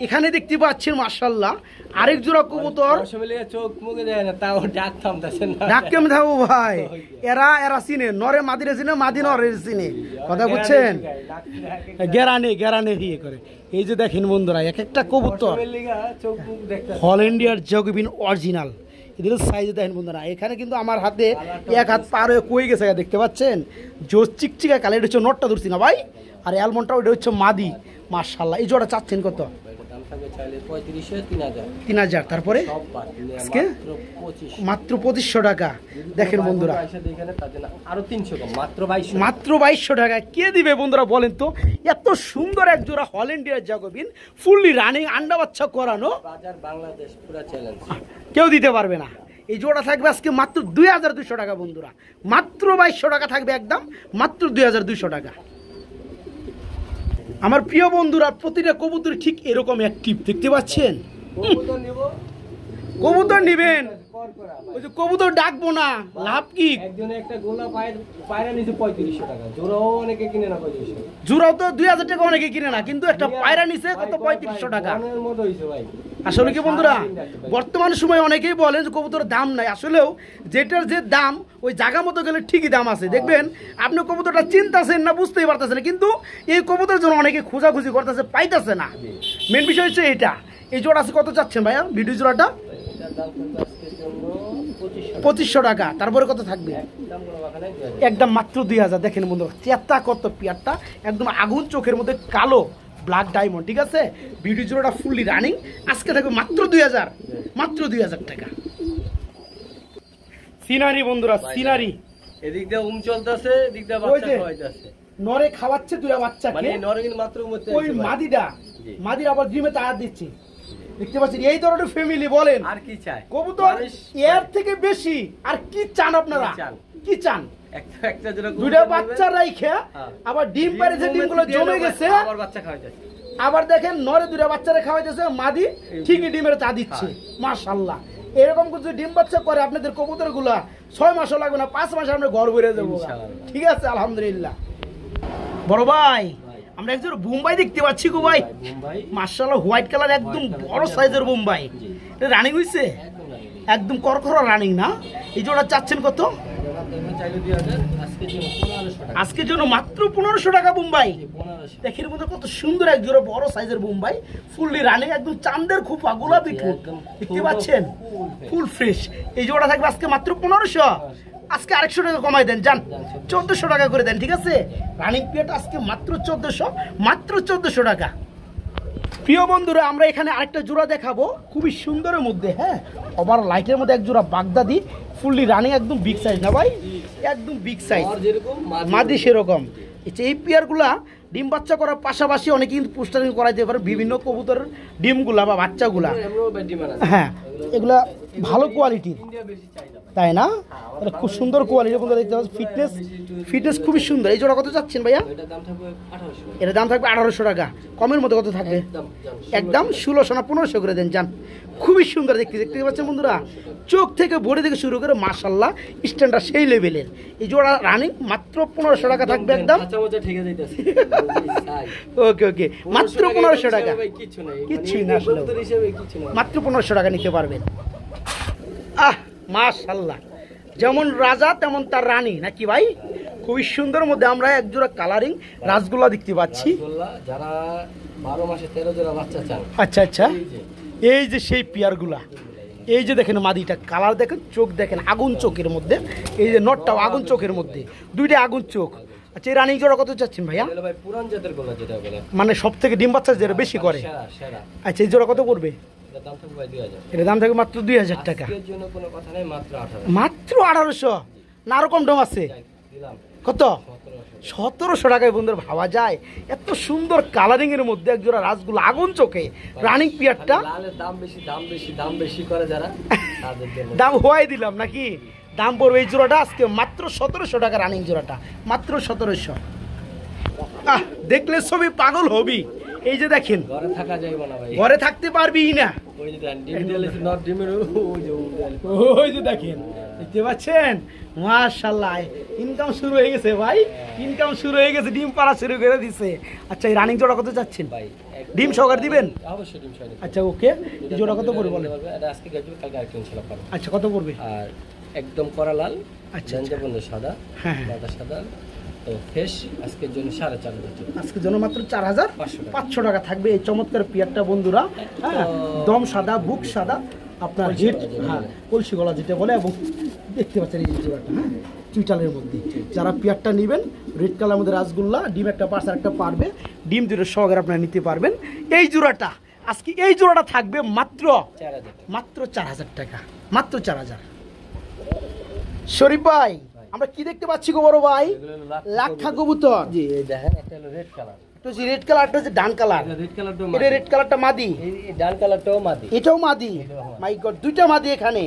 এখানে দেখতে পাচ্ছেন মাশাআল্লাহ আরেক জোড়া কবুতর, চোখ মুখে দেয় না, তাও ডাক থামতেছে না। ডাক কেমন থাকবো ভাই? এরা চিনে, নরে মাদিরে চিনে, মাদি নরে চিনে, কথা বুঝছেন? গেরানে ইয়ে করে। এই যে দেখেন বন্ধুরা এক একটা কবুতর হল ইন্ডিয়ার জ্যাকোবিন অরিজিনাল। এদের সাইজে দেখেন বন্ধুরা, এখানে কিন্তু আমার হাতে এক হাত পার হয়ে কই গেছে, দেখতে পাচ্ছেন জোর চিকচিকা কালে। এটা হচ্ছে নটটা ধরছি না ভাই, আর অ্যালমন্ডটা ওটা হচ্ছে মাদি মাশাআল্লাহ। এই জোড়া চাচ্ছেন কত? 3000। তারপরে আজকে মাত্র 2500 টাকা। দেখেন বন্ধুরা মাত্র 2200 টাকা কে দিবে বন্ধুরা বলেন তো? এত সুন্দর এক জোড়া হল ইন্ডিয়ার জ্যাকোবিন ফুললি রানিং আন্ডা বাচ্চা করানো, বাংলাদেশ পুরো চ্যালেঞ্জ, কেউ দিতে পারবে না। এই জোড়া থাকবে আজকে মাত্র 2200 টাকা বন্ধুরা, মাত্র 2200 টাকা থাকবে একদম, মাত্র 2200 টাকা। আমার প্রিয় বন্ধুরা প্রতিটা কবুতর ঠিক এরকম অ্যাক্টিভ, দেখতে পাচ্ছেন? কবুতর নেবেন ওই যে কবুতর ডাকবো না লাভ কি? একজনে একটা গোলা পায়রা নিচে 3500 টাকা, জোড়াও অনেকে কিনে না 3500। জোড়াও তো 2000 টাকা অনেকে কিনে না, কিন্তু একটা পায়রা নিচে কত 3500 টাকা। মনের মতো হইছে ভাই। আসলে কি বন্ধুরা, বর্তমান সময়ে অনেকেই বলেন যে কবুতরের দাম নাই, আসলেও যেটার যে দাম ওই জায়গা মতো গেলে ঠিকই দাম আছে। দেখবেন আপনি কবুতরটা চিন্তাছেন না, বুঝতেই পারতেছেন, কিন্তু এই কবুতরের জন্য অনেকে খোঁজাখুঁজি করতেছে, পাইতেছে না। মেন বিষয় হচ্ছে এটা। এই জোড়া আছে কত চাচ্ছেন ভাইয়া ভিডিও জোড়াটা? 2500 টাকা। তারপরে কত থাকবে? একদম মাত্র 2000। দেখেন বন্ধুরা চেতা কত পিয়ারটা, একদম আগুন চোখের মধ্যে কালো ব্ল্যাক ডায়মন্ড, ঠিক আছে। ভিডিও জোড়াটা ফুললি রানিং, আজকে থাকবে মাত্র 2000, মাত্র 2000 টাকা। সিনারি বন্ধুরা, সিনারি এদিক দিয়ে চলতেছে, এদিক দিয়ে বাচ্চা খাওয়াইতেছে। নরে খাওয়াচ্ছে দুইটা বাচ্চাকে, মানে নরে কিন্তু মাত্র উমতে ওই মাদির আবার ডিমে তার দিচ্ছে। দেখতে পাচ্ছেন এই ধরনের ফ্যামিলি, বলেন আর কি চায় কবুতর এর থেকে বেশি আর কি চান আপনারা? কি চান? একটা জোড়া দুইটা বাচ্চা রাইখে আবার ডিম পাড়েছে, ডিমগুলো জমে গেছে, আবার বাচ্চা খাওয়াইতেছে। আবার দেখেন নরে দুইটা বাচ্চারা খাওয়াইতেছে, মাদি ঠিকই ডিমের চা দিচ্ছে। মাশাআল্লাহ, এরকম কিছু ডিম বাচ্চা করে আপনাদের কবুতর গুলা 6 মাসও লাগবে না, 5 মাসে আমরা ঘর ভরে দেবো। ঠিক আছে, আলহামদুলিল্লাহ। বড় ভাই, আমরা একজন বোম্বাই দেখতে পাচ্ছি গো ভাই, মাশাআল্লাহ, হোয়াইট কালার, একদম বড় সাইজের বোম্বাই। এটা রানিং হইছে, একদম করকরা রানিং না? এই জোড়া চাচ্ছেন কত? আজকের জন্য মাত্র 1500 টাকা বোম্বাই। দেখের মধ্যে কত সুন্দর এক জোড়া বড় সাইজের বোম্বাই, ফুললি রানিং, একদম চাঁদের খোপা, গোলাপি ঠোঁট, দেখতে পাচ্ছেন, ফুল ফ্রেশ। এই জোড়া থাকবে আজকে মাত্র 1500। আজকে 100 টাকা কমাই দেন, যান 1400 টাকা করে দেন, ঠিক আছে। রানিং পিরিয়ড আজকে মাত্র 1400, মাত্র 1400 টাকা। প্রিয় বন্ধুরা, আমরা এখানে আরেকটা জোড়া দেখাবো খুবই সুন্দরের মধ্যে, হ্যাঁ, ওভার লাইটের মধ্যে এক জোড়া বাগদাদি, ফুললি রানিং, একদম বিগ সাইজ না ভাই, একদম বিগ সাইজ, মাদি সেরকম। এই পেয়ারগুলা ডিম বাচ্চা করার পাশাপাশি অনেকে কিন্তু পোস্টারিং করাইতে পারে বিভিন্ন কবুতরের ডিমগুলা বা বাচ্চাগুলা, হ্যাঁ, এগুলা ভালো কোয়ালিটির, তাই না? এটা খুব সুন্দর কোয়ালিটির বন্ধুরা, দেখতে পাচ্ছেন, ফিটনেস খুবই সুন্দর। এই জোড়া কত চাচ্ছেন ভাইয়া? এটার দাম থাকবে 1800 টাকা। কমের মধ্যে কত থাকবে? একদম 1600 না 1500 করে দেন, যান। খুবই সুন্দর দেখতে পাচ্ছেন বন্ধুরা, চোখ থেকে বডি থেকে শুরু করে মাশাআল্লাহ স্ট্যান্ডার্ড সেই লেভেলের। এই জোড়া রানিং মাত্র 1500 টাকা থাকবে একদম। ওকে ওকে, মাত্র 1500 টাকা, কিচ্ছুই না, মাত্র 1500 টাকা নিতে পারবেন। মাশাআল্লাহ, যেমন রাজা তেমন তার রানী, নাকি ভাই? খুবই সুন্দর মধ্যে আমরা এক জোড়া কালারিং রাসগোল্লা দেখতে পাচ্ছি, যারা 12 মাসে 13 জোড়া বাচ্চা চান। আচ্ছা আচ্ছা, এই যে সেই পেয়ারগুলা, এই যে দেখেন মাদিটা, কালার দেখেন, চোখ দেখেন আগুন চোখের মধ্যে, এই যে নটটাও আগুন চোখের মধ্যে, দুইটা আগুন চোখ। আচ্ছা, এই রানিং জোড়া কত চাচ্ছেন ভাইয়া? পুরান জাতের গোলা যেটা বলে, মানে সব থেকে ডিম বাচ্চা যেটা বেশি করে। আচ্ছা, এই জোড়া কত পড়বে? এর দাম থাকবে মাত্র 2000 টাকা। মাত্র 1800 না আরো কম দাম আছে? কত? 1700 টাকায় বন্ধুরা, ভাবা যায় এত সুন্দর কালারিং এর মধ্যে এক জোড়া রাসগোল্লা আগুন চোখে রানিং পিয়ারটা। দাম বেশি করে যারা, দাম হওয়াই দিলাম নাকি? দাম পড়বে এই জোড়াটা আজকে মাত্র 1700 টাকা, রানিং জোড়াটা মাত্র 1700। দেখলে ছবি পাগল হবি। এই যে দেখেন, ঘরে থাকা যাইবে না ভাই, ঘরে থাকতে পারবি না। ওই যে ডিম দিয়েছে, নট ডিমের, ওই যে দেখেন, দেখতে পাচ্ছেন, মাশাআল্লাহ ইনকাম শুরু হয়ে গেছে ভাই, ইনকাম শুরু হয়ে গেছে, ডিম পাড়া শুরু করে দিছে। আচ্ছা, এই রানিং জোড়া কত যাচ্ছেন ভাই? ডিম সহকারে দিবেন? অবশ্যই ডিম সহকারে। আচ্ছা ওকে, এই জোড়া কত পড়বে বলেন? এটা আজকে গাজু, কালকে আরেকটা ইনশাআল্লাহ পাবেন। আচ্ছা, কত পড়বে? আর একদম করা লাল, আচ্ছা, জঞ্জাবন্ধ সাদা, হ্যাঁ সাদা সাদা, তো ফ্রেশ আজকের জন্য 4500 টাকা, আজকের জন্য মাত্র 4500 টাকা থাকবে এই চমৎকার পিয়ারটা বন্ধুরা। হ্যাঁ, দম সাদা, বুক সাদা, আপনার হেড, হ্যাঁ, কলসি গলা যেটা বলে, এবং দেখতে পাচ্ছেন এই জোড়াটা, হ্যাঁ, চুইটালের মধ্যে। যারা পিয়ারটা নেবেন, রেড কালার মধ্যে রাসগোল্লা, ডিম একটা পার্স আর একটা পারবে, ডিম দুটো সহকারে আপনারা নিতে পারবেন। এই জোড়াটা আজকে, এই জোড়াটা থাকবে মাত্র 4000 টাকা, মাত্র 4000। শরীফ ভাই, আমরা কি দেখতে পাচ্ছি গো বড় ভাই? লাক্ষা কবুতর। জি, এই দেখেন, একটা হলো রেড কালার, এটা হচ্ছে রেড কালারটা, হচ্ছে ডান কালার। রেড কালারটা এটা রেড কালারটা মাদি, এই ডান কালারটাও মাদি, এটাও মাদি। মাই গড, দুইটা মাদি এখানে।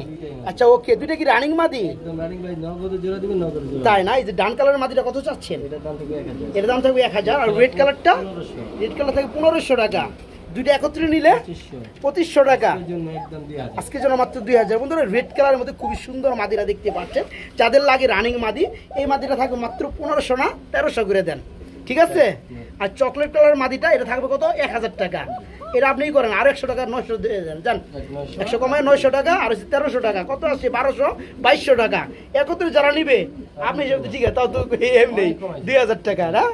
আচ্ছা ওকে, দুইটা কি রানিং মাদি? একদম রানিং ভাই, নগদ জোড়া দিবেন, নগদ জোড়া। তাই না? এই যে ডান কালারের মাদিটা কত চাচ্ছেন? এটার দাম থাকবে 1000। এর দাম থাকবে 1000। আর রেড কালারটা? রেড কালার থাকবে 1500 টাকা। দুইটা একত্রে নিলে 2500 টাকা। এর জন্য একদম 2000। আজকের জন্য মাত্র 2000। বন্ধুরা রেড কালারের মধ্যে খুবই সুন্দর মাদিরা দেখতে পাচ্ছেন, যাদের লাগে রানিং মাদি এই মাদিটা থাকবে মাত্র 1500 না 1300 করে দেন, ঠিক আছে। আর চকলেট কালার মাদিটা এটা থাকবে কত 1000 টাকা। এটা আপনিই করেন আর 100 টাকা 900 দিয়ে দেন, জান 100 কমায় 900 টাকা আর 1300 টাকা কত আসছে 1200 2200 টাকা একত্রে যারা নিবে আপনি হিসেবে ঠিক আছে, তাও তো এম নেই 2000 টাকা না।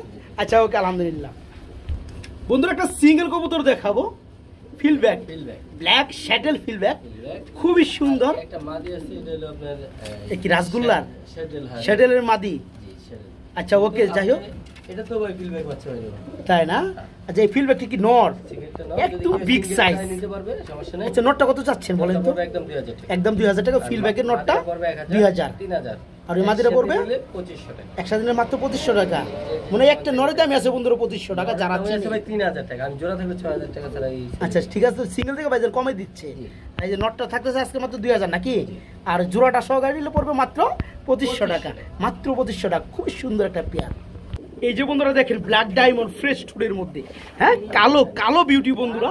আচ্ছা ওকে, আলহামদুলিল্লাহ। বন্ধুরা একটা সিঙ্গেল কবুতর দেখাবো, ফিলব্যাক ব্ল্যাক শ্যাটেল ফিলব্যাক, খুবই সুন্দর। একটা মাদি আছে, এটা হলো আপনার কি রাসগোল্লার শ্যাডেল, হ্যাঁ শ্যাটেলের মাদি। জি শ্যাডেল। আচ্ছা ওকে, যাই হোক এটা তো ভাই ফিলব্যাক বাচ্চা হয়ে যাবে, তাই না। আচ্ছা এই ফিলব্যাকটি কি নর, সিগারেটটা একটু বিগ সাইজ নিতে পারবে, সমস্যা নেই। আচ্ছা নটটা কত চাচ্ছেন বলেন তো? একদম 2000 টাকা, একদম 2000 টাকা ফিলব্যাকের নটটা 2000, 3000। আর ওই মাদিরা পড়বে 2500 টাকা। একসাথে নিলে মাত্র 2500 টাকা। মানে একটা নরে দামে আছে বন্ধুরা 2500 টাকা, যারা আমি আছে ভাই 3000 টাকা, আমি জোড়া থাকবে 6000 টাকা ছাড়া এই। আচ্ছা ঠিক আছে, সিঙ্গেল থেকে ভাইজান কমে দিচ্ছে। এই যে নটটা থাকতেছে আজকে মাত্র 2000 নাকি, আর জোড়াটা সহকারে নিলে পড়বে মাত্র 2500 টাকা, মাত্র 2500 টাকা। খুব সুন্দর একটা পেয়ার। এই যে বন্ধুরা দেখেন ব্ল্যাক ডায়মন্ড ফ্রেশ টুডের মধ্যে, হ্যাঁ কালো কালো বিউটি বন্ধুরা।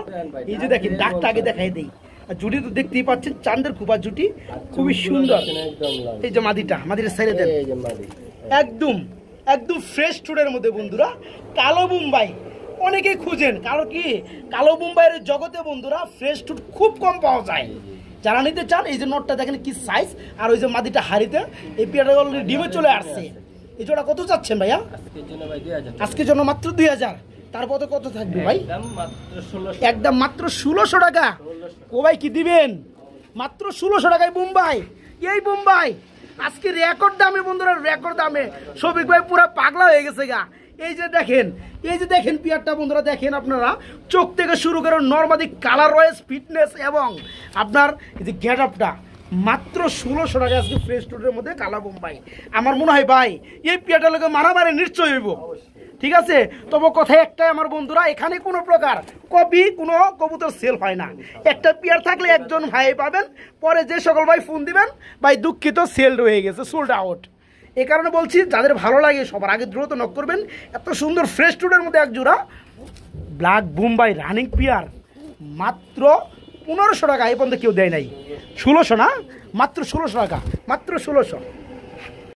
এই যে দেখেন ডাকটা আগে দেখাই দেই, আর জুটি তো দেখতেই পাচ্ছেন চাঁদের খুবা জুটি, খুবই সুন্দর। এই যে মাদিটা ছেড়ে দেন, এই যে মাদি একদম একদম ফ্রেশ টুডের মধ্যে বন্ধুরা। কালো মুম্বাই অনেকেই খুঁজেন, কারণ কি কালো মুম্বাইয়ের জগতে বন্ধুরা ফ্রেশ টুড খুব কম পাওয়া যায়। যারা নিতে চান এই যে নোটটা দেখেন কি সাইজ, আর ওই যে মাদিটা হাড়িতে এই পেয়ারটা অলরেডি ডিমে চলে আসছে। এই জোড়া কত চাচ্ছেন ভাইয়া? আজকের জন্য ভাই 2000 টাকা। আজকের জন্য মাত্র 2000। তারপর তো কত থাকবে ভাই? একদম মাত্র 1600, একদম মাত্র 1600 টাকা। ও ভাই কি দিবেন? মাত্র 1600 টাকায় মুম্বাই, এই মুম্বাই আজকে রেকর্ড দামে বন্ধুরা, রেকর্ড দামে। শফিক ভাই পুরো পাগলা হয়ে গেছে গা। এই যে দেখেন পিয়ারটা বন্ধুরা, দেখেন আপনারা চোখ থেকে শুরু করে নরমালি কালার রয়েস ফিটনেস এবং আপনার এই যে গেট আপটা মাত্র 1600 টাকা আজকে ফ্রেশ টুডের মধ্যে কালা মুম্বাই। আমার মনে হয় ভাই এই পিয়ারটা লোকে মারামারি নিশ্চয় হইব, ঠিক আছে। তবে কথা একটাই আমার বন্ধুরা, এখানে কোনো প্রকার কোনো কবুতর সেল হয় না। একটা পেয়ার থাকলে একজন ভাই পাবেন, পরে যে সকল ভাই ফোন দিবেন ভাই দুঃখিত সেল রয়ে গেছে, সোল্ড আউট। এই কারণে বলছি যাদের ভালো লাগে সবার আগে দ্রুত নক করবেন। এত সুন্দর ফ্রেশ টুডের মধ্যে এক জোড়া ব্ল্যাক মুম্বাই রানিং পেয়ার মাত্র 1500 টাকা। এই পর্যন্ত কেউ দেয় নাই। 1600 না, মাত্র 1600 টাকা, মাত্র 1600।